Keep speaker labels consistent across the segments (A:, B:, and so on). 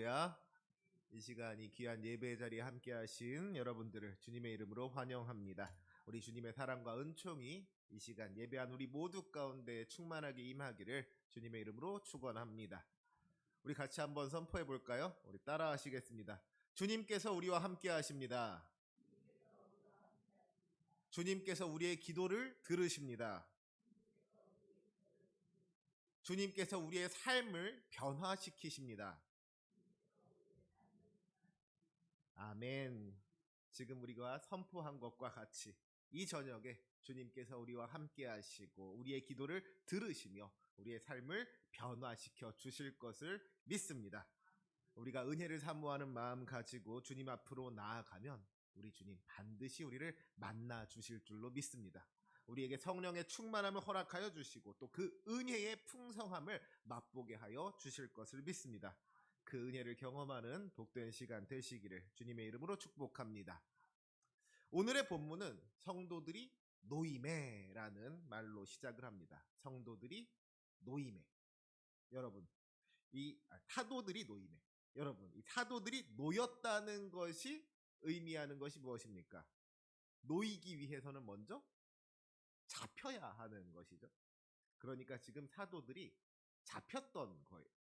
A: 할렐루야. 이 시간 이 귀한 예배 자리에 함께 하신 여러분들을 주님의 이름으로 환영합니다. 우리 주님의 사랑과 은총이 이 시간 예배한 우리 모두 가운데 충만하게 임하기를 주님의 이름으로 축원합니다. 우리 같이 한번 선포해 볼까요? 우리 따라 하시겠습니다. 주님께서 우리와 함께 하십니다. 주님께서 우리의 기도를 들으십니다. 주님께서 우리의 삶을 변화시키십니다. 아멘. 지금 우리가 선포한 것과 같이 이 저녁에 주님께서 우리와 함께 하시고 우리의 기도를 들으시며 우리의 삶을 변화시켜 주실 것을 믿습니다. 우리가 은혜를 사모하는 마음 가지고 주님 앞으로 나아가면 우리 주님 반드시 우리를 만나 주실 줄로 믿습니다. 우리에게 성령의 충만함을 허락하여 주시고 또 그 은혜의 풍성함을 맛보게 하여 주실 것을 믿습니다. 그 은혜를 경험하는 복된 시간 되시기를 주님의 이름으로 축복합니다. 오늘의 본문은 성도들이 노임해라는 말로 시작을 합니다. 성도들이 노임해. 여러분, 타도들이 노임해. 여러분, 이 타도들이 놓였다는 것이 의미하는 것이 무엇입니까? 놓이기 위해서는 먼저 잡혀야 하는 것이죠. 그러니까 지금 사도들이 잡혔던 거예요.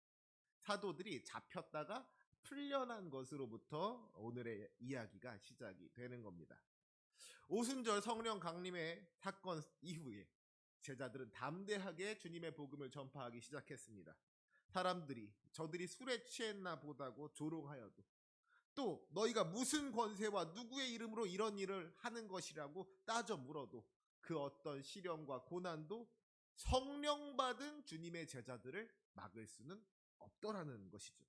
A: 사도들이 잡혔다가 풀려난 것으로부터 오늘의 이야기가 시작이 되는 겁니다. 오순절 성령 강림의 사건 이후에 제자들은 담대하게 주님의 복음을 전파하기 시작했습니다. 사람들이 저들이 술에 취했나 보다고 조롱하여도 또 너희가 무슨 권세와 누구의 이름으로 이런 일을 하는 것이라고 따져 물어도 그 어떤 시련과 고난도 성령 받은 주님의 제자들을 막을 수는 없더라는 것이죠.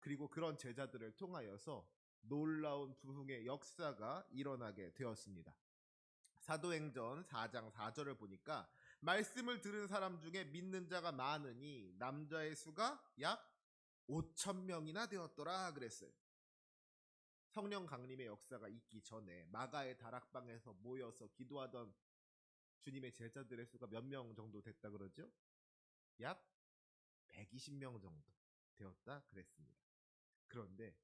A: 그리고 그런 제자들을 통하여서 놀라운 부흥의 역사가 일어나게 되었습니다. 사도행전 4장 4절을 보니까 말씀을 들은 사람 중에 믿는 자가 많으니 남자의 수가 약 5천 명이나 되었더라 그랬어요. 성령 강림의 역사가 있기 전에 마가의 다락방에서 모여서 기도하던 주님의 제자들의 수가 몇 명 정도 됐다 그러죠? 약 120명 정도 되었다 그랬습니다. 그런데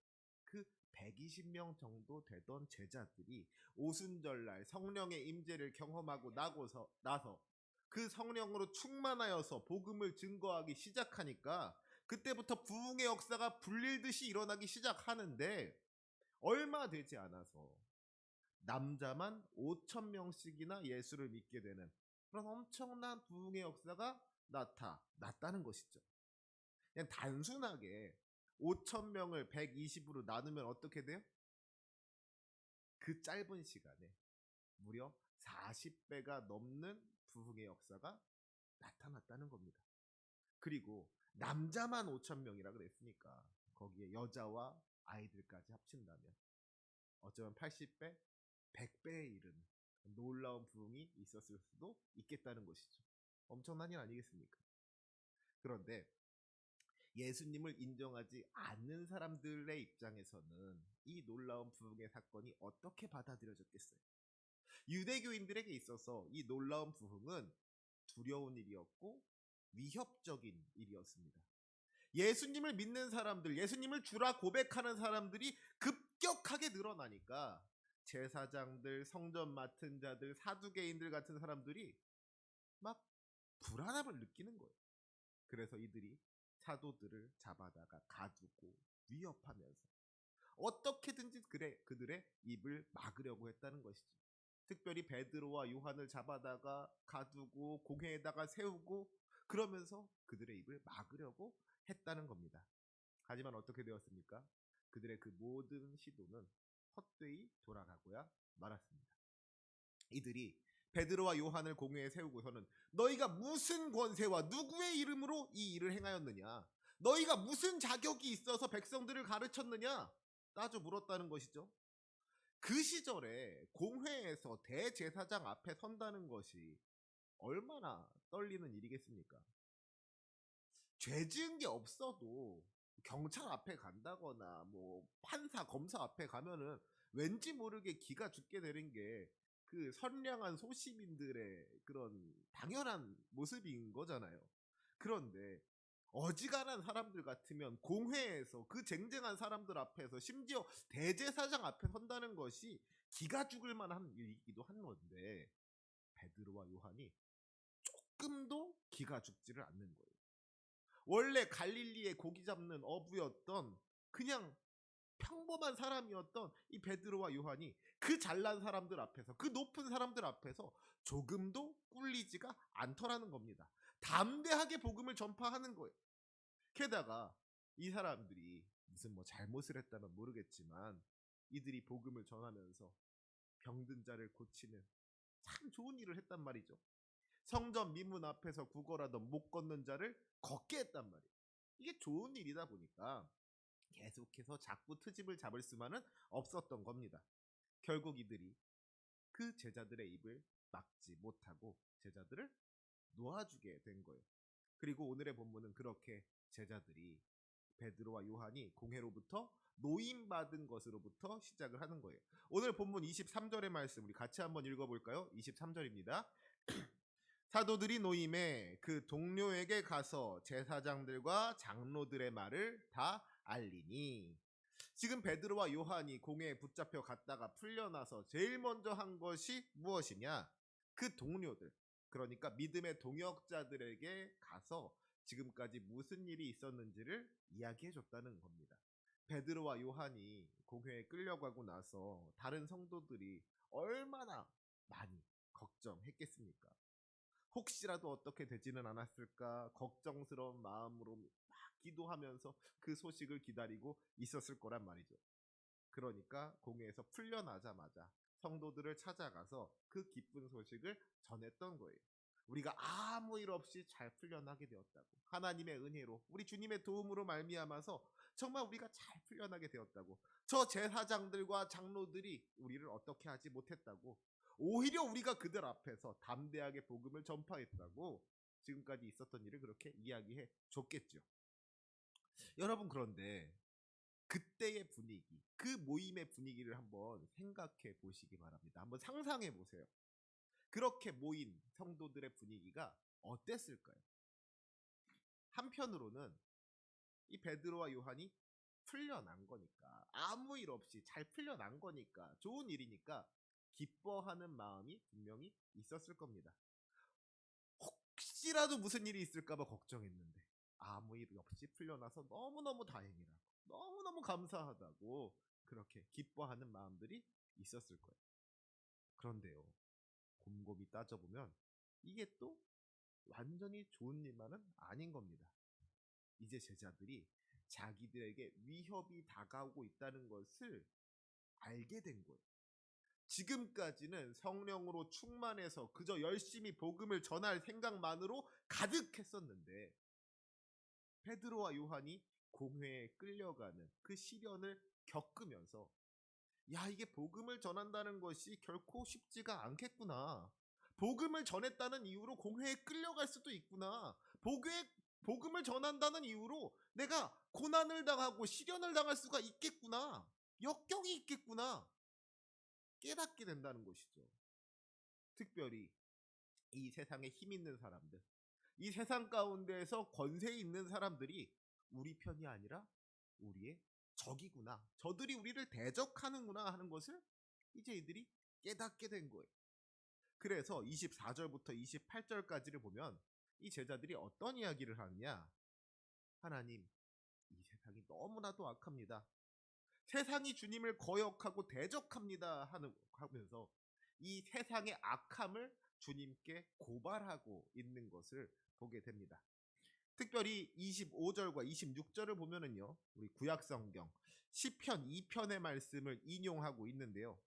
A: 그 120명 정도 되던 제자들이 오순절날 성령의 임재를 경험하고 나서 그 성령으로 충만하여서 복음을 증거하기 시작하니까 그때부터 부흥의 역사가 불릴듯이 일어나기 시작하는데 얼마 되지 않아서 남자만 5천 명씩이나 예수를 믿게 되는 그런 엄청난 부흥의 역사가 나타났다는 것이죠. 그냥 단순하게 5천 명을 120으로 나누면 어떻게 돼요? 그 짧은 시간에 무려 40배가 넘는 부흥의 역사가 나타났다는 겁니다. 그리고 남자만 5천 명이라 그랬으니까 거기에 여자와 아이들까지 합친다면 어쩌면 80배, 100배에 이르는 놀라운 부흥이 있었을 수도 있겠다는 것이죠. 엄청난 일 아니겠습니까? 그런데 예수님을 인정하지 않는 사람들의 입장에서는 이 놀라운 부흥의 사건이 어떻게 받아들여졌겠어요? 유대교인들에게 있어서 이 놀라운 부흥은 두려운 일이었고 위협적인 일이었습니다. 예수님을 믿는 사람들, 예수님을 주라 고백하는 사람들이 급격하게 늘어나니까 제사장들, 성전 맡은 자들, 사두개인들 같은 사람들이 막 불안함을 느끼는 거예요. 그래서 이들이 사도들을 잡아다가 가두고 위협하면서 어떻게든지 그들의 입을 막으려고 했다는 것이죠. 특별히 베드로와 요한을 잡아다가 가두고 공회에다가 세우고 그러면서 그들의 입을 막으려고 했다는 겁니다. 하지만 어떻게 되었습니까? 그들의 그 모든 시도는 헛되이 돌아가고야 말았습니다. 이들이 베드로와 요한을 공회에 세우고서는 너희가 무슨 권세와 누구의 이름으로 이 일을 행하였느냐? 너희가 무슨 자격이 있어서 백성들을 가르쳤느냐? 따져 물었다는 것이죠. 그 시절에 공회에서 대제사장 앞에 선다는 것이 얼마나 떨리는 일이겠습니까? 죄 지은 게 없어도 경찰 앞에 간다거나 뭐 판사, 검사 앞에 가면은 왠지 모르게 기가 죽게 되는 게 그 선량한 소시민들의 그런 당연한 모습인 거잖아요. 그런데 어지간한 사람들 같으면 공회에서 그 쟁쟁한 사람들 앞에서 심지어 대제사장 앞에 선다는 것이 기가 죽을 만한 일이기도 한 건데 베드로와 요한이 조금도 기가 죽지를 않는 거예요. 원래 갈릴리의 고기 잡는 어부였던 그냥 평범한 사람이었던 이 베드로와 요한이 그 잘난 사람들 앞에서, 그 높은 사람들 앞에서 조금도 꿀리지가 않더라는 겁니다. 담대하게 복음을 전파하는 거예요. 게다가 이 사람들이 무슨 뭐 잘못을 했다면 모르겠지만 이들이 복음을 전하면서 병든 자를 고치는 참 좋은 일을 했단 말이죠. 성전 미문 앞에서 구걸하던 못 걷는 자를 걷게 했단 말이에요. 이게 좋은 일이다 보니까 계속해서 자꾸 트집을 잡을 수만은 없었던 겁니다. 결국 이들이 그 제자들의 입을 막지 못하고 제자들을 놓아주게 된 거예요. 그리고 오늘의 본문은 그렇게 제자들이 베드로와 요한이 공회로부터 노임받은 것으로부터 시작을 하는 거예요. 오늘 본문 23절의 말씀 우리 같이 한번 읽어볼까요? 23절입니다. 사도들이 노임에 그 동료에게 가서 제사장들과 장로들의 말을 다 알리니. 지금 베드로와 요한이 공회에 붙잡혀 갔다가 풀려나서 제일 먼저 한 것이 무엇이냐? 그 동료들, 그러니까 믿음의 동역자들에게 가서 지금까지 무슨 일이 있었는지를 이야기해 줬다는 겁니다. 베드로와 요한이 공회에 끌려가고 나서 다른 성도들이 얼마나 많이 걱정했겠습니까? 혹시라도 어떻게 되지는 않았을까 걱정스러운 마음으로 막 기도하면서 그 소식을 기다리고 있었을 거란 말이죠. 그러니까 공회에서 풀려나자마자 성도들을 찾아가서 그 기쁜 소식을 전했던 거예요. 우리가 아무 일 없이 잘 풀려나게 되었다고, 하나님의 은혜로 우리 주님의 도움으로 말미암아서 정말 우리가 잘 풀려나게 되었다고, 저 제사장들과 장로들이 우리를 어떻게 하지 못했다고, 오히려 우리가 그들 앞에서 담대하게 복음을 전파했다고 지금까지 있었던 일을 그렇게 이야기해 줬겠죠. 여러분, 그런데 그때의 분위기, 그 모임의 분위기를 한번 생각해 보시기 바랍니다. 한번 상상해 보세요. 그렇게 모인 성도들의 분위기가 어땠을까요? 한편으로는 이 베드로와 요한이 풀려난 거니까, 아무 일 없이 잘 풀려난 거니까, 좋은 일이니까 기뻐하는 마음이 분명히 있었을 겁니다. 혹시라도 무슨 일이 있을까봐 걱정했는데 아무 일 없이 풀려나서 너무너무 다행이라고, 너무너무 감사하다고 그렇게 기뻐하는 마음들이 있었을 거예요. 그런데요, 곰곰이 따져보면 이게 또 완전히 좋은 일만은 아닌 겁니다. 이제 제자들이 자기들에게 위협이 다가오고 있다는 것을 알게 된 거예요. 지금까지는 성령으로 충만해서 그저 열심히 복음을 전할 생각만으로 가득했었는데 베드로와 요한이 공회에 끌려가는 그 시련을 겪으면서, 야, 이게 복음을 전한다는 것이 결코 쉽지가 않겠구나. 복음을 전했다는 이유로 공회에 끌려갈 수도 있구나. 복음을 전한다는 이유로 내가 고난을 당하고 시련을 당할 수가 있겠구나. 역경이 있겠구나. 깨닫게 된다는 것이죠. 특별히 이 세상에 힘 있는 사람들, 이 세상 가운데에서 권세 있는 사람들이 우리 편이 아니라 우리의 적이구나, 저들이 우리를 대적하는구나 하는 것을 이제 이들이 깨닫게 된 거예요. 그래서 24절부터 28절까지를 보면 이 제자들이 어떤 이야기를 하느냐? 하나님, 이 세상이 너무나도 악합니다. 세상이 주님을 거역하고 대적합니다 하면서 이 세상의 악함을 주님께 고발하고 있는 것을 보게 됩니다. 특별히 25절과 26절을 보면은요, 우리 구약성경 시편 2편의 말씀을 인용하고 있는데요,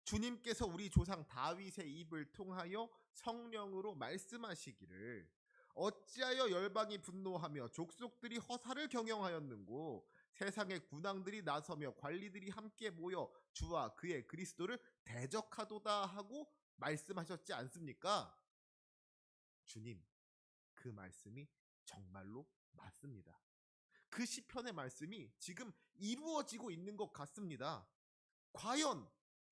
A: 주님께서 우리 조상 다윗의 입을 통하여 성령으로 말씀하시기를 어찌하여 열방이 분노하며 족속들이 허사를 경영하였는고 세상의 군왕들이 나서며 관리들이 함께 모여 주와 그의 그리스도를 대적하도다 하고 말씀하셨지 않습니까? 주님, 그 말씀이 정말로 맞습니다. 그 시편의 말씀이 지금 이루어지고 있는 것 같습니다. 과연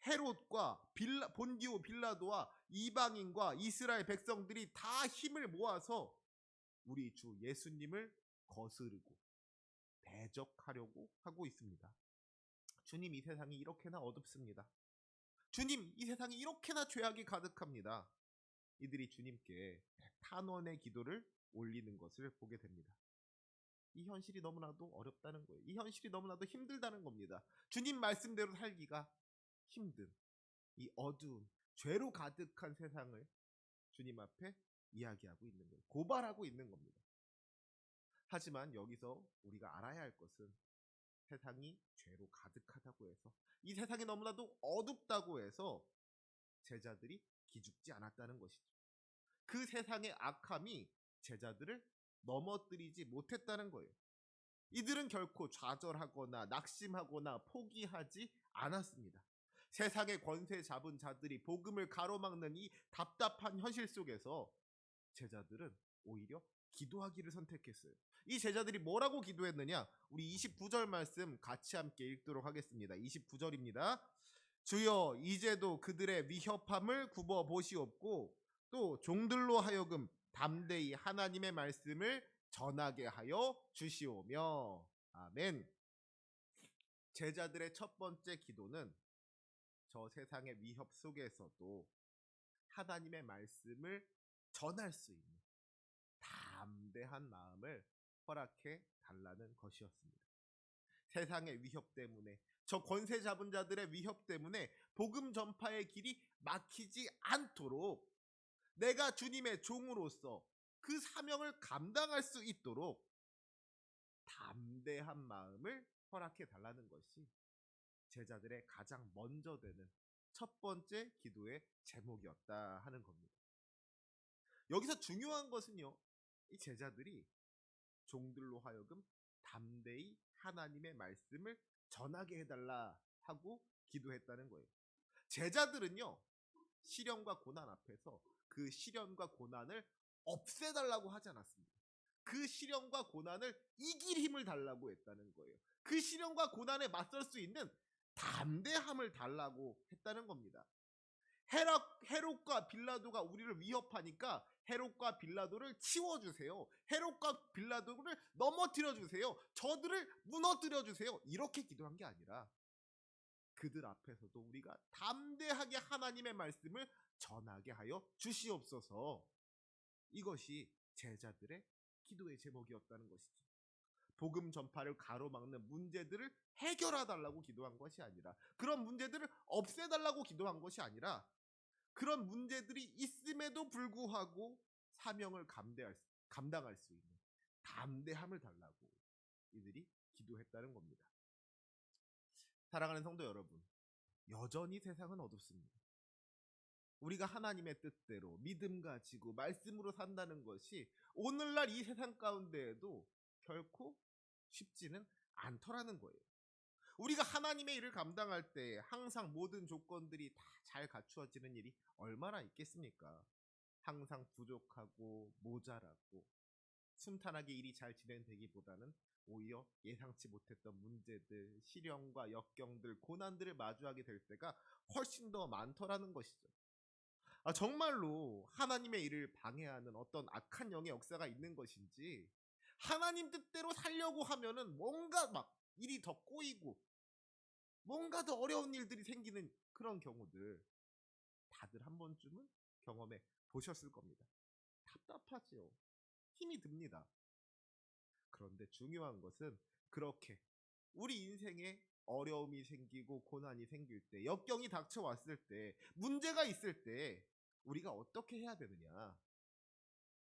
A: 헤롯과 본디오 빌라도와 이방인과 이스라엘 백성들이 다 힘을 모아서 우리 주 예수님을 거스르고 대적하려고 하고 있습니다. 주님, 이 세상이 이렇게나 어둡습니다. 주님, 이 세상이 이렇게나 죄악이 가득합니다. 이들이 주님께 탄원의 기도를 올리는 것을 보게 됩니다. 이 현실이 너무나도 어렵다는 거예요. 이 현실이 너무나도 힘들다는 겁니다. 주님 말씀대로 살기가 힘든 이 어두운 죄로 가득한 세상을 주님 앞에 이야기하고 있는 거예요. 고발하고 있는 겁니다. 하지만 여기서 우리가 알아야 할 것은 세상이 죄로 가득하다고 해서, 이 세상이 너무나도 어둡다고 해서 제자들이 기죽지 않았다는 것이죠. 그 세상의 악함이 제자들을 넘어뜨리지 못했다는 거예요. 이들은 결코 좌절하거나 낙심하거나 포기하지 않았습니다. 세상의 권세 잡은 자들이 복음을 가로막는 이 답답한 현실 속에서 제자들은 오히려 기도하기를 선택했어요. 이 제자들이 뭐라고 기도했느냐? 우리 29절 말씀 같이 함께 읽도록 하겠습니다. 29절입니다. 주여, 이제도 그들의 위협함을 굽어 보시옵고 또 종들로 하여금 담대히 하나님의 말씀을 전하게 하여 주시오며. 아멘. 제자들의 첫 번째 기도는 저 세상의 위협 속에서도 하나님의 말씀을 전할 수 있는 담대한 마음을 허락해 달라는 것이었습니다. 세상의 위협 때문에, 저 권세 잡은 자들의 위협 때문에 복음 전파의 길이 막히지 않도록 내가 주님의 종으로서 그 사명을 감당할 수 있도록 담대한 마음을 허락해 달라는 것이 제자들의 가장 먼저 되는 첫 번째 기도의 제목이었다 하는 겁니다. 여기서 중요한 것은요, 이 제자들이 종들로 하여금 담대히 하나님의 말씀을 전하게 해달라 하고 기도했다는 거예요. 제자들은요, 시련과 고난 앞에서 그 시련과 고난을 없애달라고 하지 않았습니다. 그 시련과 고난을 이길 힘을 달라고 했다는 거예요. 그 시련과 고난에 맞설 수 있는 담대함을 달라고 했다는 겁니다. 헤롯과 빌라도가 우리를 위협하니까 헤롯과 빌라도를 치워주세요. 헤롯과 빌라도를 넘어뜨려 주세요. 저들을 무너뜨려 주세요. 이렇게 기도한 게 아니라 그들 앞에서도 우리가 담대하게 하나님의 말씀을 전하게 하여 주시옵소서. 이것이 제자들의 기도의 제목이었다는 것이죠. 복음 전파를 가로막는 문제들을 해결해달라고 기도한 것이 아니라, 그런 문제들을 없애달라고 기도한 것이 아니라, 그런 문제들이 있음에도 불구하고 사명을 감당할 수 있는 담대함을 달라고 이들이 기도했다는 겁니다. 사랑하는 성도 여러분, 여전히 세상은 어둡습니다. 우리가 하나님의 뜻대로 믿음 가지고 말씀으로 산다는 것이 오늘날 이 세상 가운데에도 결코 쉽지는 않더라는 거예요. 우리가 하나님의 일을 감당할 때 항상 모든 조건들이 다 잘 갖추어지는 일이 얼마나 있겠습니까? 항상 부족하고 모자라고 순탄하게 일이 잘 진행되기보다는 오히려 예상치 못했던 문제들, 시련과 역경들, 고난들을 마주하게 될 때가 훨씬 더 많더라는 것이죠. 정말로 하나님의 일을 방해하는 어떤 악한 영의 역사가 있는 것인지, 하나님 뜻대로 살려고 하면은 뭔가 막 일이 더 꼬이고 뭔가 더 어려운 일들이 생기는 그런 경우들 다들 한 번쯤은 경험해 보셨을 겁니다. 답답하지요. 힘이 듭니다. 그런데 중요한 것은 그렇게 우리 인생에 어려움이 생기고 고난이 생길 때, 역경이 닥쳐왔을 때, 문제가 있을 때 우리가 어떻게 해야 되느냐?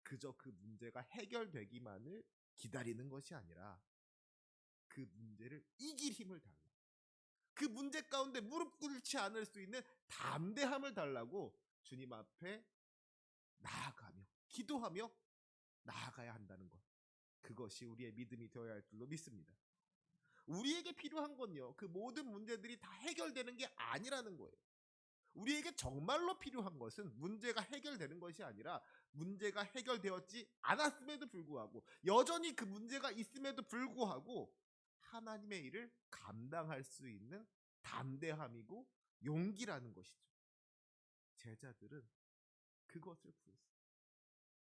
A: 그저 그 문제가 해결되기만을 기다리는 것이 아니라 그 문제를 이길 힘을 달라. 그 문제 가운데 무릎 꿇지 않을 수 있는 담대함을 달라고 주님 앞에 나아가며 기도하며 나아가야 한다는 것. 그것이 우리의 믿음이 되어야 할 줄로 믿습니다. 우리에게 필요한 건요, 그 모든 문제들이 다 해결되는 게 아니라는 거예요. 우리에게 정말로 필요한 것은 문제가 해결되는 것이 아니라, 문제가 해결되었지 않았음에도 불구하고, 여전히 그 문제가 있음에도 불구하고 하나님의 일을 감당할 수 있는 담대함이고 용기라는 것이죠. 제자들은 그것을 구했어요.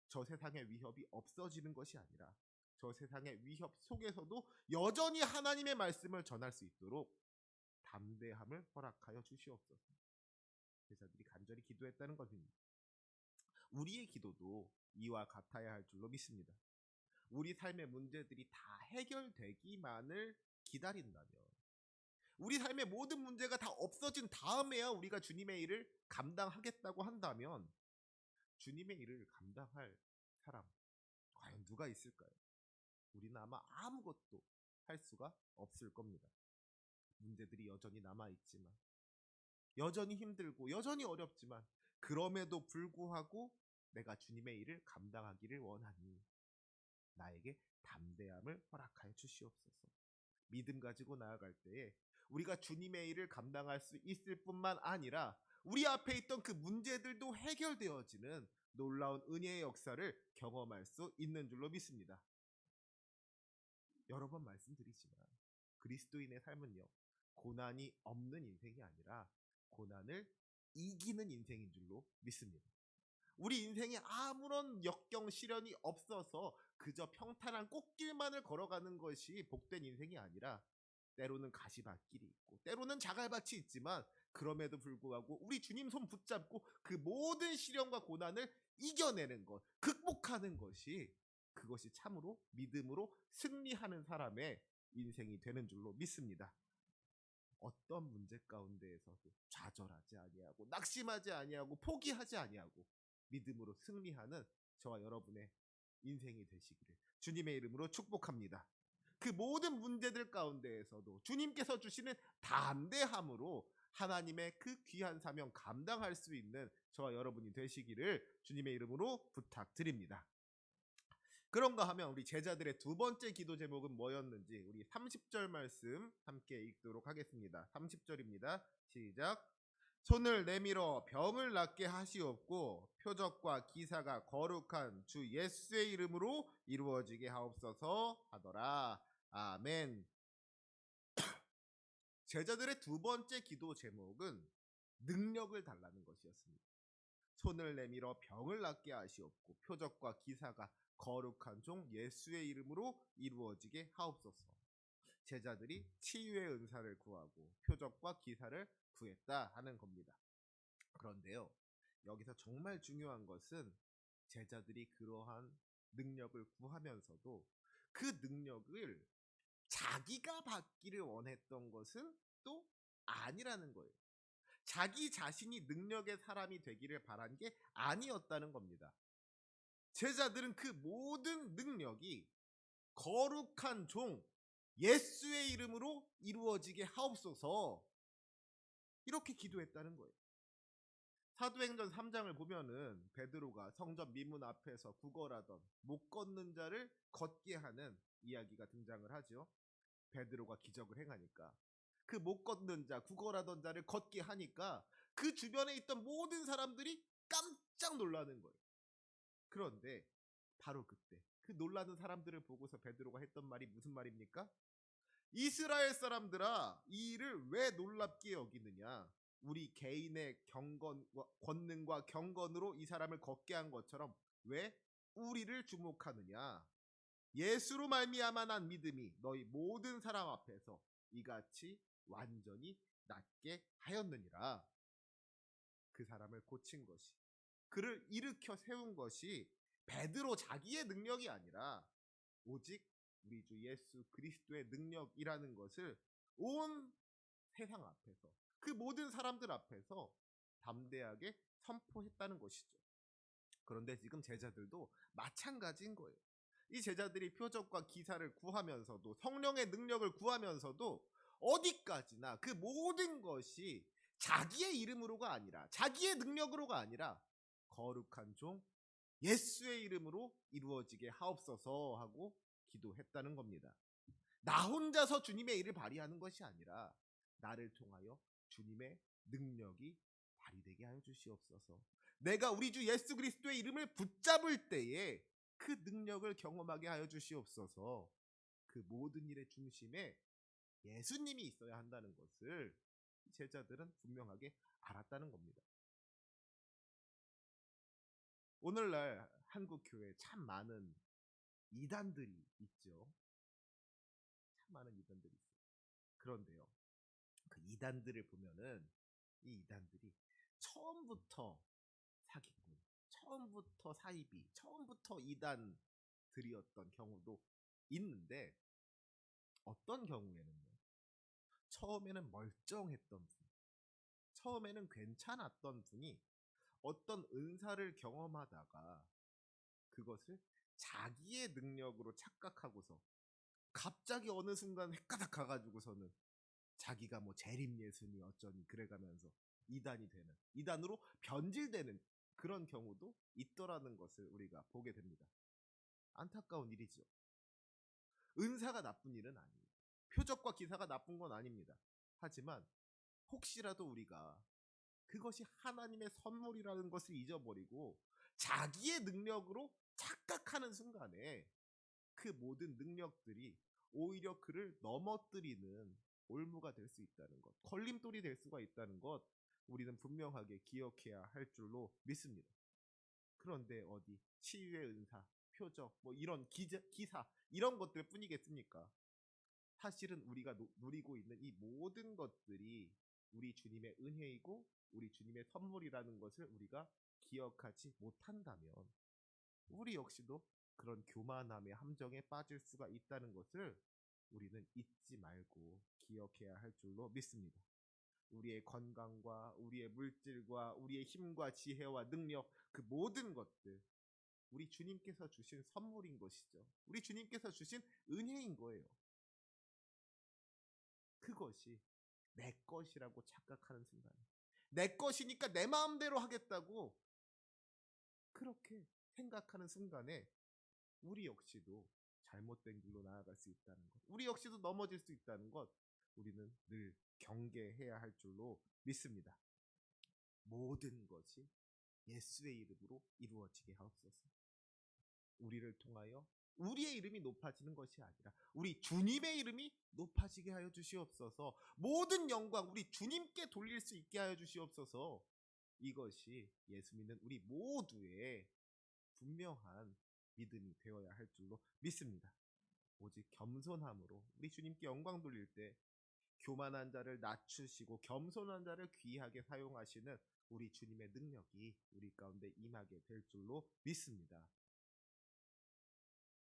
A: 저 세상의 위협이 없어지는 것이 아니라 저 세상의 위협 속에서도 여전히 하나님의 말씀을 전할 수 있도록 담대함을 허락하여 주시옵소서. 제자들이 간절히 기도했다는 것입니다. 우리의 기도도 이와 같아야 할 줄로 믿습니다. 우리 삶의 문제들이 다 해결되기만을 기다린다면, 우리 삶의 모든 문제가 다 없어진 다음에야 우리가 주님의 일을 감당하겠다고 한다면, 주님의 일을 감당할 사람 과연 누가 있을까요? 우리는 아마 아무것도 할 수가 없을 겁니다. 문제들이 여전히 남아있지만, 여전히 힘들고 여전히 어렵지만, 그럼에도 불구하고 내가 주님의 일을 감당하기를 원하니 나에게 담대함을 허락하여 주시옵소서. 믿음 가지고 나아갈 때에 우리가 주님의 일을 감당할 수 있을 뿐만 아니라 우리 앞에 있던 그 문제들도 해결되어지는 놀라운 은혜의 역사를 경험할 수 있는 줄로 믿습니다. 여러 번 말씀드리지만 그리스도인의 삶은요, 고난이 없는 인생이 아니라 고난을 이기는 인생인 줄로 믿습니다. 우리 인생에 아무런 역경 시련이 없어서 그저 평탄한 꽃길만을 걸어가는 것이 복된 인생이 아니라, 때로는 가시밭길이 있고 때로는 자갈밭이 있지만 그럼에도 불구하고 우리 주님 손 붙잡고 그 모든 시련과 고난을 이겨내는 것, 극복하는 것이, 그것이 참으로 믿음으로 승리하는 사람의 인생이 되는 줄로 믿습니다. 어떤 문제 가운데에서도 좌절하지 아니하고 낙심하지 아니하고 포기하지 아니하고 믿음으로 승리하는 저와 여러분의 인생이 되시기를 주님의 이름으로 축복합니다. 그 모든 문제들 가운데에서도 주님께서 주시는 담대함으로 하나님의 그 귀한 사명 감당할 수 있는 저와 여러분이 되시기를 주님의 이름으로 부탁드립니다. 그런가 하면 우리 제자들의 두 번째 기도 제목은 뭐였는지 우리 30절 말씀 함께 읽도록 하겠습니다. 30절입니다. 시작. 손을 내밀어 병을 낫게 하시옵고 표적과 기사가 거룩한 주 예수의 이름으로 이루어지게 하옵소서 하더라. 아멘. 제자들의 두 번째 기도 제목은 능력을 달라는 것이었습니다. 손을 내밀어 병을 낫게 하시옵고 표적과 기사가 거룩한 종 예수의 이름으로 이루어지게 하옵소서. 제자들이 치유의 은사를 구하고 표적과 기사를 구했다 하는 겁니다. 그런데요, 여기서 정말 중요한 것은 제자들이 그러한 능력을 구하면서도 그 능력을 자기가 받기를 원했던 것은 또 아니라는 거예요. 자기 자신이 능력의 사람이 되기를 바란 게 아니었다는 겁니다. 제자들은 그 모든 능력이 거룩한 종 예수의 이름으로 이루어지게 하옵소서, 이렇게 기도했다는 거예요. 사도행전 3장을 보면은 베드로가 성전 미문 앞에서 구걸하던 못 걷는 자를 걷게 하는 이야기가 등장을 하죠. 베드로가 기적을 행하니까, 그 못 걷는 자, 구걸하던 자를 걷게 하니까 그 주변에 있던 모든 사람들이 깜짝 놀라는 거예요. 그런데 바로 그때 그 놀라는 사람들을 보고서 베드로가 했던 말이 무슨 말입니까? 이스라엘 사람들아, 이 일을 왜 놀랍게 여기느냐? 우리 개인의 권능과 경건으로 이 사람을 걷게 한 것처럼 왜 우리를 주목하느냐? 예수로 말미암아 난 믿음이 너희 모든 사람 앞에서 이같이 완전히 낫게 하였느니라. 그 사람을 고친 것이, 그를 일으켜 세운 것이 베드로 자기의 능력이 아니라 오직 우리 주 예수 그리스도의 능력이라는 것을 온 세상 앞에서, 그 모든 사람들 앞에서 담대하게 선포했다는 것이죠. 그런데 지금 제자들도 마찬가지인 거예요. 이 제자들이 표적과 기사를 구하면서도, 성령의 능력을 구하면서도 어디까지나 그 모든 것이 자기의 이름으로가 아니라, 자기의 능력으로가 아니라 거룩한 종 예수의 이름으로 이루어지게 하옵소서 하고 기도했다는 겁니다. 나 혼자서 주님의 일을 발휘하는 것이 아니라 나를 통하여 주님의 능력이 발휘되게 하여 주시옵소서. 내가 우리 주 예수 그리스도의 이름을 붙잡을 때에 그 능력을 경험하게 하여 주시옵소서. 그 모든 일의 중심에 예수님이 있어야 한다는 것을 제자들은 분명하게 알았다는 겁니다. 오늘날 한국 교회에 참 많은 이단들이 있죠. 참 많은 이단들이 있어요. 그런데요, 그 이단들을 보면은 이 이단들이 처음부터 사기꾼, 처음부터 사이비, 처음부터 이단들이었던 경우도 있는데, 어떤 경우에는요, 처음에는 멀쩡했던 분, 처음에는 괜찮았던 분이 어떤 은사를 경험하다가 그것을 자기의 능력으로 착각하고서 갑자기 어느 순간 헷가닥 가가지고서는 자기가 뭐 재림 예수니 어쩌니 그래가면서 이단이 되는, 이단으로 변질되는 그런 경우도 있더라는 것을 우리가 보게 됩니다. 안타까운 일이죠. 은사가 나쁜 일은 아니에요. 표적과 기사가 나쁜 건 아닙니다. 하지만 혹시라도 우리가 그것이 하나님의 선물이라는 것을 잊어버리고 자기의 능력으로 착각하는 순간에 그 모든 능력들이 오히려 그를 넘어뜨리는 올무가 될 수 있다는 것, 걸림돌이 될 수가 있다는 것, 우리는 분명하게 기억해야 할 줄로 믿습니다. 그런데 어디 치유의 은사, 표적, 뭐 이런 기사 이런 것들 뿐이겠습니까? 사실은 우리가 누리고 있는 이 모든 것들이 우리 주님의 은혜이고 우리 주님의 선물이라는 것을 우리가 기억하지 못한다면 우리 역시도 그런 교만함의 함정에 빠질 수가 있다는 것을 우리는 잊지 말고 기억해야 할 줄로 믿습니다. 우리의 건강과 우리의 물질과 우리의 힘과 지혜와 능력, 그 모든 것들 우리 주님께서 주신 선물인 것이죠. 우리 주님께서 주신 은혜인 거예요. 그것이 내 것이라고 착각하는 순간, 내 것이니까 내 마음대로 하겠다고 그렇게 생각하는 순간에 우리 역시도 잘못된 길로 나아갈 수 있다는 것, 우리 역시도 넘어질 수 있다는 것, 우리는 늘 경계해야 할 줄로 믿습니다. 모든 것이 예수의 이름으로 이루어지게 하옵소서. 우리를 통하여 우리의 이름이 높아지는 것이 아니라 우리 주님의 이름이 높아지게 하여 주시옵소서. 모든 영광 우리 주님께 돌릴 수 있게 하여 주시옵소서. 이것이 예수 믿는 우리 모두의 분명한 믿음이 되어야 할 줄로 믿습니다. 오직 겸손함으로 우리 주님께 영광 돌릴 때 교만한 자를 낮추시고 겸손한 자를 귀하게 사용하시는 우리 주님의 능력이 우리 가운데 임하게 될 줄로 믿습니다.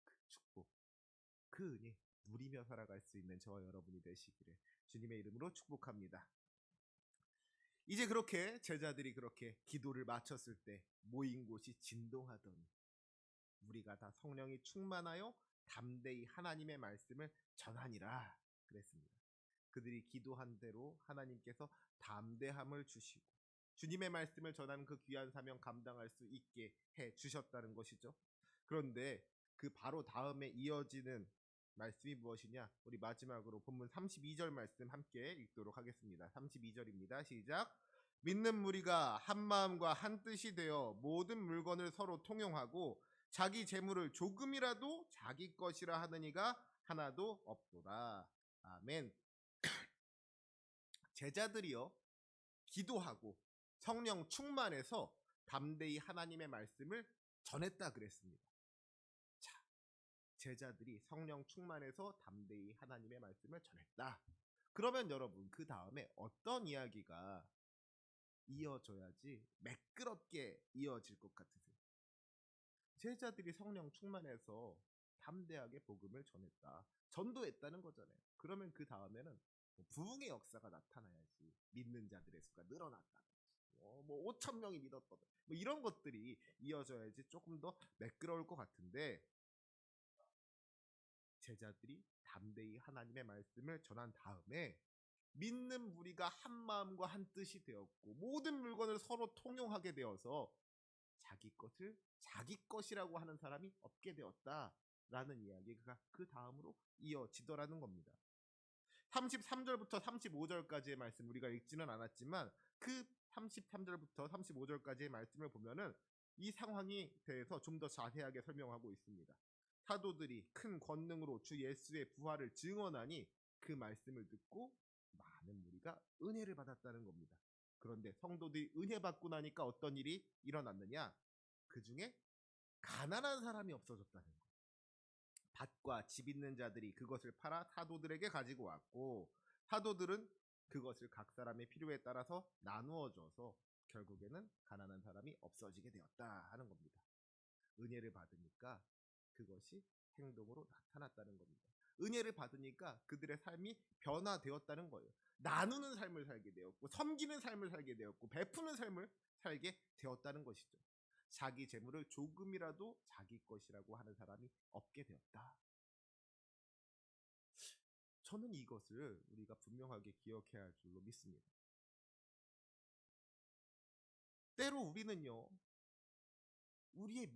A: 그 축복, 그 은혜 누리며 살아갈 수 있는 저와 여러분이 되시기를 주님의 이름으로 축복합니다. 이제 그렇게 제자들이 그렇게 기도를 마쳤을 때 모인 곳이 진동하더니 우리가 다 성령이 충만하여 담대히 하나님의 말씀을 전하니라 그랬습니다. 그들이 기도한 대로 하나님께서 담대함을 주시고 주님의 말씀을 전하는 그 귀한 사명 감당할 수 있게 해 주셨다는 것이죠. 그런데 그 바로 다음에 이어지는 말씀이 무엇이냐? 우리 마지막으로 본문 32절 말씀 함께 읽도록 하겠습니다. 32절입니다. 시작. 믿는 무리가 한 마음과 한 뜻이 되어 모든 물건을 서로 통용하고 자기 재물을 조금이라도 자기 것이라 하는 이가 하나도 없도다. 아멘. 제자들이요 기도하고 성령 충만해서 담대히 하나님의 말씀을 전했다 그랬습니다. 자, 제자들이 성령 충만해서 담대히 하나님의 말씀을 전했다. 그러면 여러분 그 다음에 어떤 이야기가 이어져야지 매끄럽게 이어질 것 같으세요? 제자들이 성령 충만해서 담대하게 복음을 전했다. 전도했다는 거잖아요. 그러면 그 다음에는 부흥의 역사가 나타나야지 믿는 자들의 수가 늘어났다. 뭐 5천 명이 믿었다. 뭐 이런 것들이 이어져야지 조금 더 매끄러울 것 같은데 제자들이 담대히 하나님의 말씀을 전한 다음에 믿는 무리가 한 마음과 한 뜻이 되었고 모든 물건을 서로 통용하게 되어서 자기 것을 자기 것이라고 하는 사람이 없게 되었다라는 이야기가 그 다음으로 이어지더라는 겁니다. 33절부터 35절까지의 말씀 우리가 읽지는 않았지만 그 33절부터 35절까지의 말씀을 보면은 이 상황에 대해서 좀 더 자세하게 설명하고 있습니다. 사도들이 큰 권능으로 주 예수의 부활을 증언하니 그 말씀을 듣고 많은 무리가 은혜를 받았다는 겁니다. 그런데 성도들이 은혜 받고 나니까 어떤 일이 일어났느냐? 그 중에 가난한 사람이 없어졌다는 거예요. 밭과 집 있는 자들이 그것을 팔아 사도들에게 가지고 왔고, 사도들은 그것을 각 사람의 필요에 따라서 나누어 줘서 결국에는 가난한 사람이 없어지게 되었다 하는 겁니다. 은혜를 받으니까 그것이 행동으로 나타났다는 겁니다. 은혜를 받으니까 그들의 삶이 변화되었다는 거예요. 나누는 삶을 살게 되었고, 섬기는 삶을 살게 되었고, 베푸는 삶을 살게 되었다는 것이죠. 자기 재물을 조금이라도 자기 것이라고 하는 사람이 없게 되었다. 저는 이것을 우리가 분명하게 기억해야 할 줄로 믿습니다. 때로 우리는요, 우리의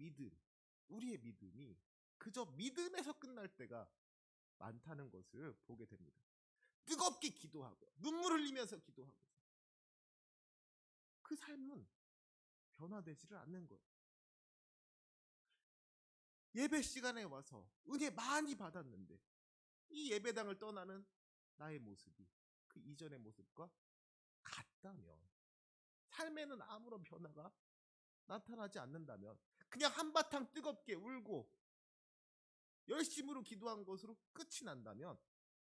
A: 믿음이 그저 믿음에서 끝날 때가 많다는 것을 보게 됩니다. 뜨겁게 기도하고 눈물 흘리면서 기도하고 그 삶은 변화되지를 않는 거예요. 예배 시간에 와서 은혜 많이 받았는데 이 예배당을 떠나는 나의 모습이 그 이전의 모습과 같다면, 삶에는 아무런 변화가 나타나지 않는다면, 그냥 한바탕 뜨겁게 울고 열심으로 기도한 것으로 끝이 난다면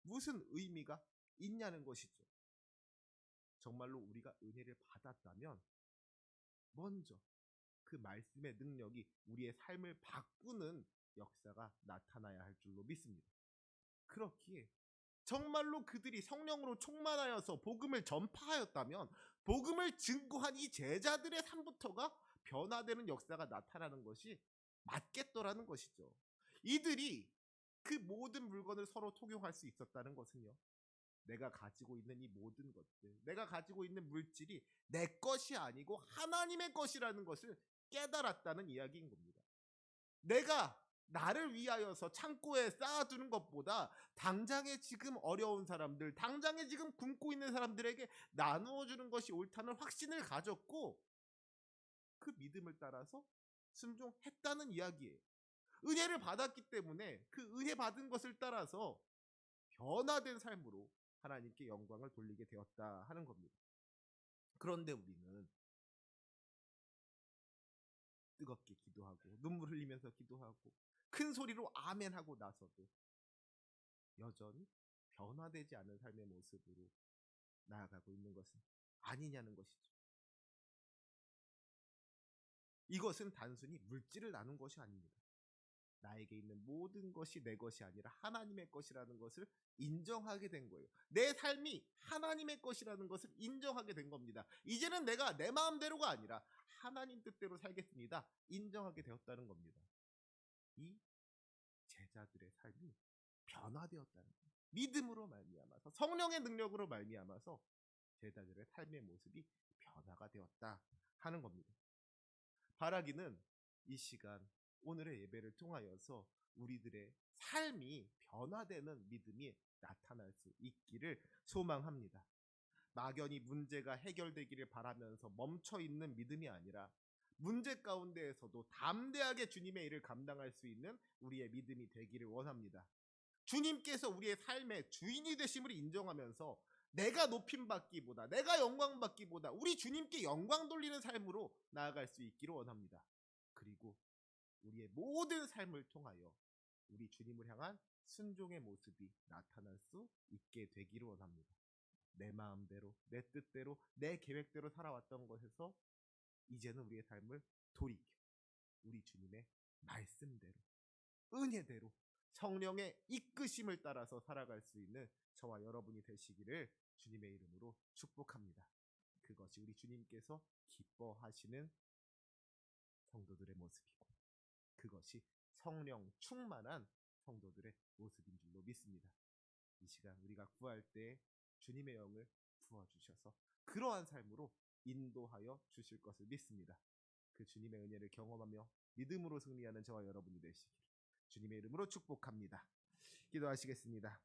A: 무슨 의미가 있냐는 것이죠. 정말로 우리가 은혜를 받았다면 먼저 그 말씀의 능력이 우리의 삶을 바꾸는 역사가 나타나야 할 줄로 믿습니다. 그렇기에 정말로 그들이 성령으로 충만하여서 복음을 전파하였다면 복음을 증거한 이 제자들의 삶부터가 변화되는 역사가 나타나는 것이 맞겠더라는 것이죠. 이들이 그 모든 물건을 서로 통용할 수 있었다는 것은요, 내가 가지고 있는 이 모든 것들, 내가 가지고 있는 물질이 내 것이 아니고 하나님의 것이라는 것을 깨달았다는 이야기인 겁니다. 내가 나를 위하여서 창고에 쌓아두는 것보다 당장에 지금 어려운 사람들, 당장에 지금 굶고 있는 사람들에게 나누어 주는 것이 옳다는 확신을 가졌고 그 믿음을 따라서 순종했다는 이야기예요. 은혜를 받았기 때문에 그 은혜 받은 것을 따라서 변화된 삶으로 하나님께 영광을 돌리게 되었다 하는 겁니다. 그런데 우리는 뜨겁게 기도하고 눈물 흘리면서 기도하고 큰 소리로 아멘 하고 나서도 여전히 변화되지 않은 삶의 모습으로 나아가고 있는 것은 아니냐는 것이죠. 이것은 단순히 물질을 나눈 것이 아닙니다. 나에게 있는 모든 것이 내 것이 아니라 하나님의 것이라는 것을 인정하게 된 거예요. 내 삶이 하나님의 것이라는 것을 인정하게 된 겁니다. 이제는 내가 내 마음대로가 아니라 하나님 뜻대로 살겠습니다. 인정하게 되었다는 겁니다. 이 제자들의 삶이 변화되었다는 거예요. 믿음으로 말미암아서, 성령의 능력으로 말미암아서 제자들의 삶의 모습이 변화가 되었다 하는 겁니다. 바라기는 이 시간 오늘의 예배를 통하여서 우리들의 삶이 변화되는 믿음이 나타날 수 있기를 소망합니다. 막연히 문제가 해결되기를 바라면서 멈춰 있는 믿음이 아니라 문제 가운데에서도 담대하게 주님의 일을 감당할 수 있는 우리의 믿음이 되기를 원합니다. 주님께서 우리의 삶의 주인이 되심을 인정하면서 내가 높임받기보다, 내가 영광받기보다 우리 주님께 영광 돌리는 삶으로 나아갈 수 있기를 원합니다. 그리고 우리의 모든 삶을 통하여 우리 주님을 향한 순종의 모습이 나타날 수 있게 되기를 원합니다. 내 마음대로, 내 뜻대로, 내 계획대로 살아왔던 것에서 이제는 우리의 삶을 돌이켜 우리 주님의 말씀대로, 은혜대로, 성령의 이끄심을 따라서 살아갈 수 있는 저와 여러분이 되시기를 주님의 이름으로 축복합니다. 그것이 우리 주님께서 기뻐하시는 성도들의 모습이고, 그것이 성령 충만한 성도들의 모습인 줄로 믿습니다. 이 시간 우리가 구할 때 주님의 영을 부어주셔서 그러한 삶으로 인도하여 주실 것을 믿습니다. 그 주님의 은혜를 경험하며 믿음으로 승리하는 저와 여러분이 되시기를 주님의 이름으로 축복합니다. 기도하시겠습니다.